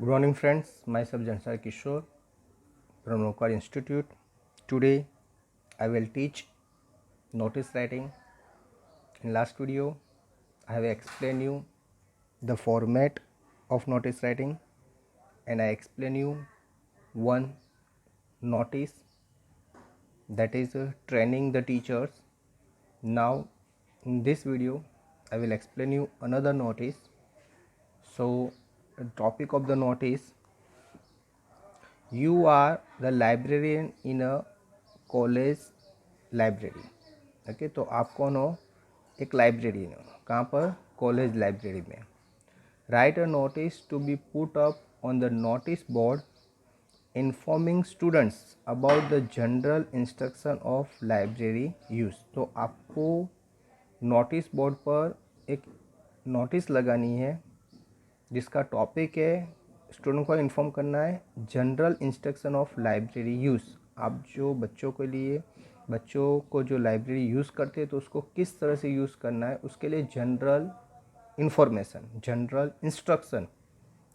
Good morning friends, myself Jansar Kishore from Nokar Institute. Today I will teach notice writing. In last video I have explained you the format of notice writing and I explain you one notice, that is training the teachers. Now in this video I will explain you another notice. So the topic of the notice: you are the librarian in a college library. Okay, तो आप कौन हो? एक librarian हो। कहाँ पर? College library में। Write a notice to be put up on the notice board informing students about the general instruction of library use. तो आपको नोटिस बोर्ड पर एक नोटिस लगानी है जिसका टॉपिक है, स्टूडेंट को इन्फॉर्म करना है general instruction of library use. आप जो बच्चों को जो लाइब्रेरी यूज़ करते हैं तो उसको किस तरह से यूज़ करना है, उसके लिए जनरल इंफॉर्मेशन, जनरल इंस्ट्रक्शन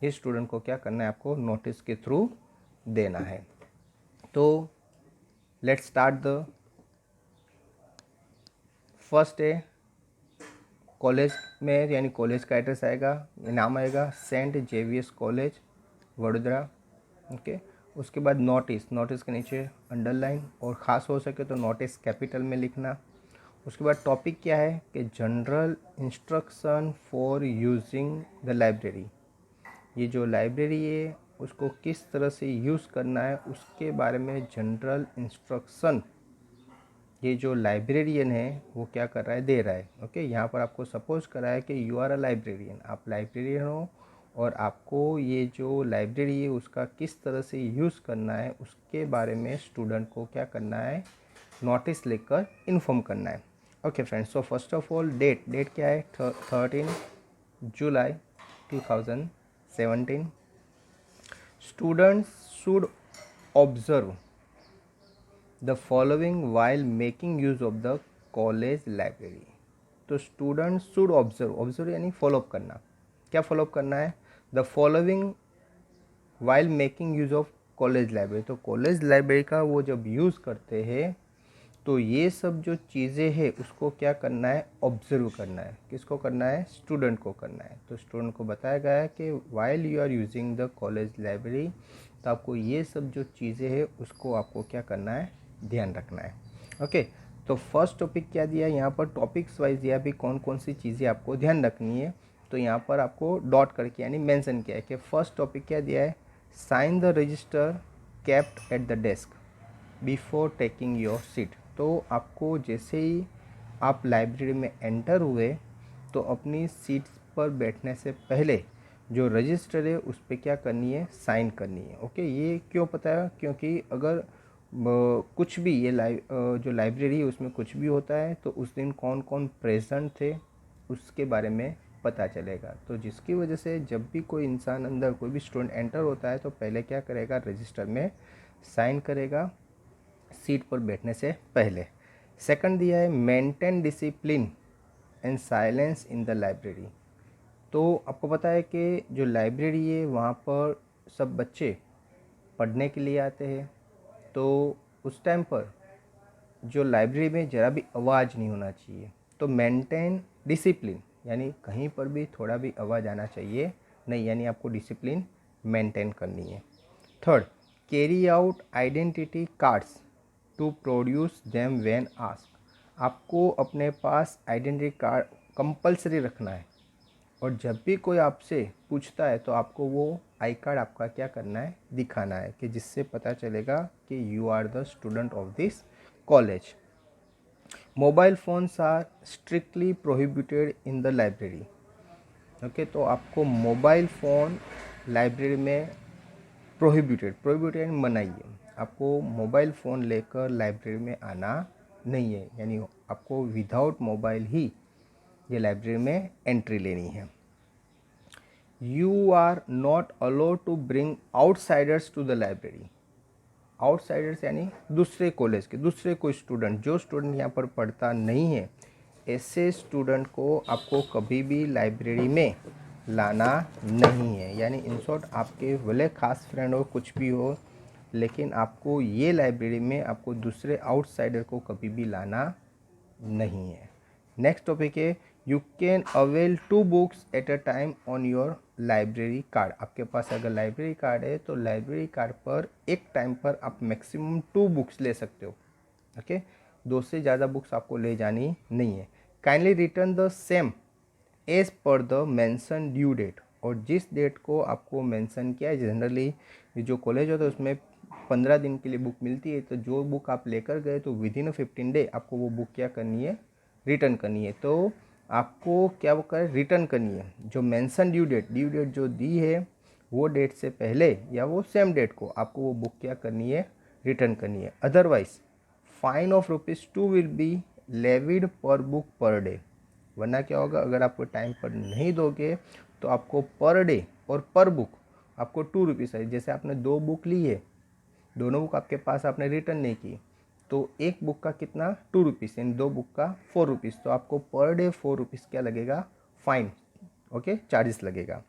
ये स्टूडेंट को क्या करना है, आपको नोटिस के थ्रू देना है। तो लेट्स स्टार्ट द फर्स्ट है कॉलेज में, यानी कॉलेज का एड्रेस आएगा, नाम आएगा saint Xavier's college Vadodara. Okay, उसके बाद नोटिस के नीचे अंडरलाइन और ख़ास हो सके तो नोटिस कैपिटल में लिखना। उसके बाद टॉपिक क्या है कि general instruction for using the library. ये जो लाइब्रेरी है उसको किस तरह से यूज़ करना है उसके बारे में जनरल इंस्ट्रक्शन ये जो लाइब्रेरियन है वो क्या कर रहा है, दे रहा है। ओके, यहाँ पर आपको सपोज करा है कि यू आर अ लाइब्रेरियन, आप लाइब्रेरियन हो और आपको ये जो लाइब्रेरी है उसका किस तरह से यूज़ करना है उसके बारे में स्टूडेंट को क्या करना है, नोटिस लेकर इन्फॉर्म करना है। Okay friends, so first of all date क्या है, 13 जुलाई 2017। Students should observe the following while making use of the college library. तो स्टूडेंट शुड ऑब्जर्व यानी फॉलोअप करना। क्या फॉलोअप करना है? The following while making use of college library. तो कॉलेज लाइब्रेरी का वो जब यूज़ करते हैं तो ये सब जो चीज़ें हैं उसको क्या करना है, ऑब्जर्व करना है। किसको करना है? स्टूडेंट को करना है। तो स्टूडेंट को बताया गया है कि while you are using the college library, तो आपको ये सब जो चीज़ें हैं उसको आपको क्या करना है, ध्यान रखना है। ओके, तो फर्स्ट टॉपिक क्या दिया यहाँ पर, टॉपिक्स वाइज दिया भी कौन कौन सी चीज़ें आपको ध्यान रखनी है। तो यहाँ पर आपको डॉट करके यानी मेंशन किया है कि फर्स्ट टॉपिक क्या दिया है, sign the register kept at the desk before taking your seat. तो आपको जैसे ही आप लाइब्रेरी में एंटर हुए तो अपनी सीट पर बैठने से पहले जो रजिस्टर है उस पर क्या करनी है, साइन करनी है। ओके, ये क्यों पता है? क्योंकि अगर कुछ भी ये जो लाइब्रेरी है उसमें कुछ भी होता है तो उस दिन कौन कौन प्रेजेंट थे उसके बारे में पता चलेगा। तो जिसकी वजह से जब भी कोई इंसान अंदर, कोई भी स्टूडेंट एंटर होता है तो पहले क्या करेगा, रजिस्टर में साइन करेगा सीट पर बैठने से पहले। सेकंड दिया है maintain discipline and silence in the library. तो आपको पता है कि जो लाइब्रेरी है वहाँ पर सब बच्चे पढ़ने के लिए आते हैं, तो उस टाइम पर जो लाइब्रेरी में ज़रा भी आवाज़ नहीं होना चाहिए। तो मेंटेन डिसिप्लिन यानी कहीं पर भी थोड़ा भी आवाज़ आना चाहिए नहीं, यानी आपको डिसिप्लिन मेंटेन करनी है। Third, carry out identity cards to produce them when asked. आपको अपने पास आइडेंटिटी कार्ड कंपलसरी रखना है और जब भी कोई आपसे पूछता है तो आपको वो आई कार्ड आपका क्या करना है, दिखाना है, कि जिससे पता चलेगा कि you are the student of this college. Mobile phones are strictly prohibited in the library. Okay, तो आपको मोबाइल फ़ोन लाइब्रेरी में प्रोहिबिटेड मनाही है। आपको मोबाइल फ़ोन लेकर लाइब्रेरी में आना नहीं है, यानी आपको विदाउट मोबाइल ही ये लाइब्रेरी में एंट्री लेनी है। You are not allowed to bring outsiders to the library. Outsiders यानी दूसरे कॉलेज के दूसरे कोई स्टूडेंट, जो स्टूडेंट यहाँ पर पढ़ता नहीं है, ऐसे स्टूडेंट को आपको कभी भी लाइब्रेरी में लाना नहीं है। यानी इन शॉर्ट आपके भले खास फ्रेंड हो कुछ भी हो, लेकिन आपको ये लाइब्रेरी में आपको दूसरे आउटसाइडर को कभी भी लाना नहीं है। नेक्स्ट टॉपिक है you can avail 2 books at a time on your library card. आपके पास अगर लाइब्रेरी कार्ड है तो लाइब्रेरी कार्ड पर एक टाइम पर आप मैक्सिमम 2 बुक्स ले सकते हो। ओके, 2 से ज़्यादा बुक्स आपको ले जानी नहीं है। Kindly return the same as per the mention due date. और जिस डेट को आपको मेंशन किया है, जनरली जो कॉलेज होता है उसमें 15 दिन के लिए बुक मिलती है, तो जो बुक आप लेकर गए तो विद इन 15 डे आपको वो बुक क्या करनी है, रिटर्न करनी है। तो आपको क्या वो कर रिटर्न करनी है। जो मेंशन ड्यू डेट जो दी है वो डेट से पहले या वो सेम डेट को आपको वो बुक क्या करनी है, रिटर्न करनी है। Otherwise fine of ₹2 will be levied पर बुक पर डे। वरना क्या होगा, अगर आपको टाइम पर नहीं दोगे तो आपको पर डे और पर बुक आपको ₹2 है। जैसे आपने 2 बुक ली है, दोनों बुक आपके पास आपने रिटर्न नहीं की, तो एक बुक का कितना ₹2 यानी 2 बुक का ₹4। तो आपको पर डे ₹4 क्या लगेगा, फाइन, ओके, चार्जेस लगेगा।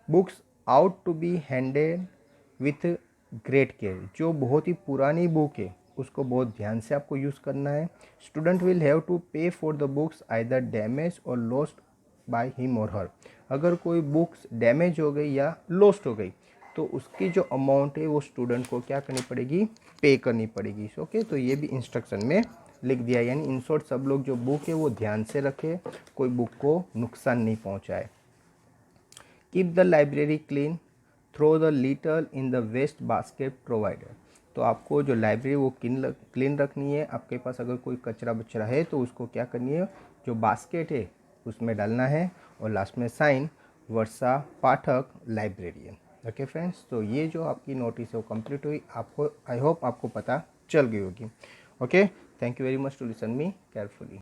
Books ought to be handed with great care. जो बहुत ही पुरानी बुक है उसको बहुत ध्यान से आपको यूज़ करना है। स्टूडेंट विल हैव टू पे for the books either damage और लॉस्ट बाय हिम और हर। अगर कोई बुक्स डैमेज हो गई या लॉस्ट हो गई तो उसकी जो अमाउंट है वो स्टूडेंट को क्या करनी पड़ेगी, पे करनी पड़ेगी। ओके, तो ये भी इंस्ट्रक्शन में लिख दिया। यानी इन शॉर्ट सब लोग जो बुक है वो ध्यान से रखे, कोई बुक को नुकसान नहीं पहुंचाए। Keep the library clean, throw the litter in the waste basket provided. तो आपको जो लाइब्रेरी वो क्लीन रखनी है। आपके पास अगर कोई कचरा बचरा है तो उसको क्या करनी है, जो बास्केट है उसमें डालना है। और लास्ट में साइन वर्षा पाठक लाइब्रेरियन। ओके फ्रेंड्स, तो ये जो आपकी नोटिस है वो कंप्लीट हुई। आपको आई होप आपको पता चल गई होगी। Okay, thank you very much to listen me carefully.